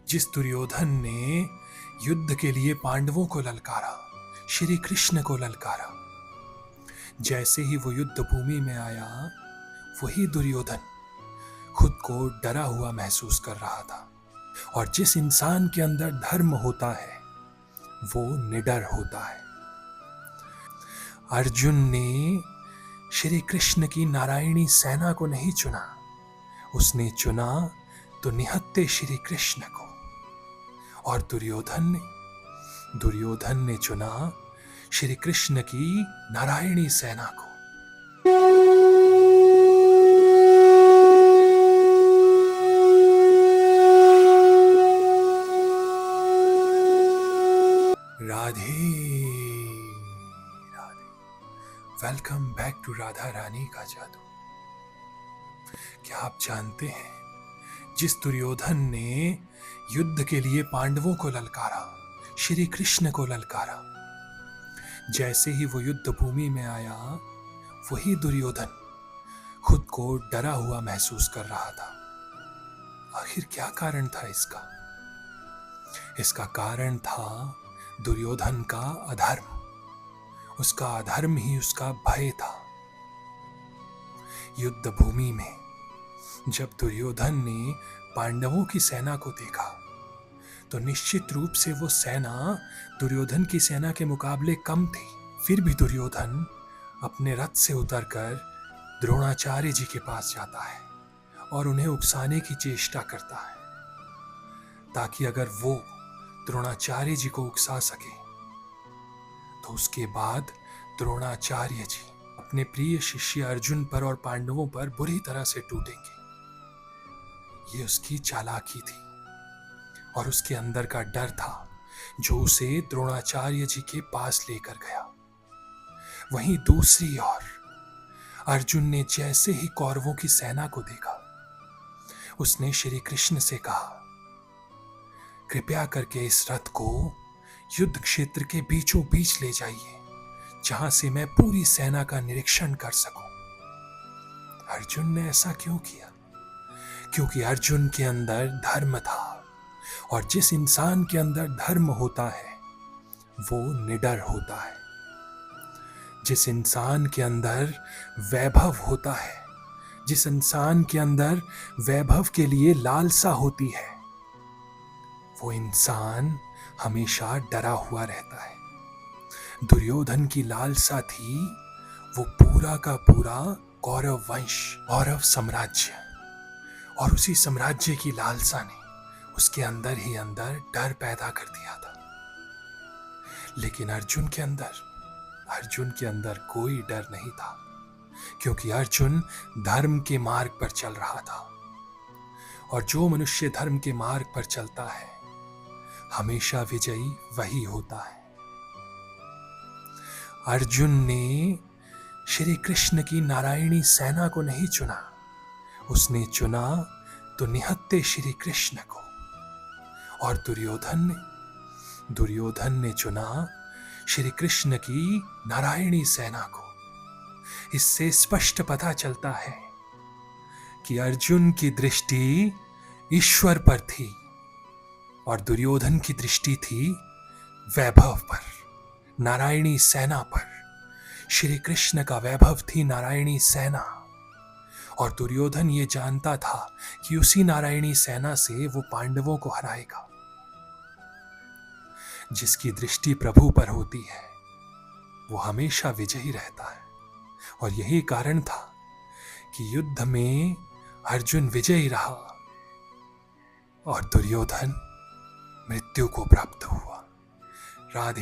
जिस दुर्योधन ने युद्ध के लिए पांडवों को ललकारा, श्री कृष्ण को ललकारा, जैसे ही वो युद्ध भूमि में आया, वही दुर्योधन खुद को डरा हुआ महसूस कर रहा था। और जिस इंसान के अंदर धर्म होता है वो निडर होता है। अर्जुन ने श्री कृष्ण की नारायणी सेना को नहीं चुना, उसने चुना तो निहत्थे श्री कृष्ण को। और दुर्योधन ने चुना श्री कृष्ण की नारायणी सेना को। Radhe Radhe. Welcome back to Radha Rani का जादू। क्या आप जानते हैं, जिस दुर्योधन ने युद्ध के लिए पांडवों को ललकारा, श्री कृष्ण को ललकारा, जैसे ही वो युद्ध भूमि में आया, वही दुर्योधन खुद को डरा हुआ महसूस कर रहा था। आखिर क्या कारण था इसका? इसका कारण था दुर्योधन का अधर्म। उसका अधर्म ही उसका भय था। युद्ध भूमि में जब दुर्योधन ने पांडवों की सेना को देखा, तो निश्चित रूप से वो सेना दुर्योधन की सेना के मुकाबले कम थी। फिर भी दुर्योधन अपने रथ से उतरकर द्रोणाचार्य जी के पास जाता है और उन्हें उकसाने की चेष्टा करता है, ताकि अगर वो द्रोणाचार्य जी को उकसा सके तो उसके बाद द्रोणाचार्य जी अपने प्रिय शिष्य अर्जुन पर और पांडवों पर बुरी तरह से टूटेंगे। ये उसकी चालाकी थी और उसके अंदर का डर था, जो उसे द्रोणाचार्य जी के पास लेकर गया। वहीं दूसरी ओर अर्जुन ने जैसे ही कौरवों की सेना को देखा, उसने श्री कृष्ण से कहा, कृपया करके इस रथ को युद्ध क्षेत्र के बीचों बीच ले जाइए, जहां से मैं पूरी सेना का निरीक्षण कर सकूं। अर्जुन ने ऐसा क्यों किया? क्योंकि अर्जुन के अंदर धर्म था, और जिस इंसान के अंदर धर्म होता है वो निडर होता है। जिस इंसान के अंदर वैभव होता है, जिस इंसान के अंदर वैभव के लिए लालसा होती है, वो इंसान हमेशा डरा हुआ रहता है। दुर्योधन की लालसा थी वो पूरा का पूरा कौरव वंश, कौरव साम्राज्य, और उसी साम्राज्य की लालसा ने उसके अंदर ही अंदर डर पैदा कर दिया था। लेकिन अर्जुन के अंदर कोई डर नहीं था, क्योंकि अर्जुन धर्म के मार्ग पर चल रहा था। और जो मनुष्य धर्म के मार्ग पर चलता है, हमेशा विजयी वही होता है। अर्जुन ने श्री कृष्ण की नारायणी सेना को नहीं चुना, उसने चुना तो निहत्थे श्री कृष्ण को। और दुर्योधन ने चुना श्री कृष्ण की नारायणी सेना को। इससे स्पष्ट पता चलता है कि अर्जुन की दृष्टि ईश्वर पर थी और दुर्योधन की दृष्टि थी वैभव पर, नारायणी सेना पर। श्री कृष्ण का वैभव थी नारायणी सेना, और दुर्योधन ये जानता था कि उसी नारायणी सेना से वो पांडवों को हराएगा। जिसकी दृष्टि प्रभु पर होती है वो हमेशा विजयी रहता है, और यही कारण था कि युद्ध में अर्जुन विजयी रहा और दुर्योधन मृत्यु को प्राप्त हुआ। राधे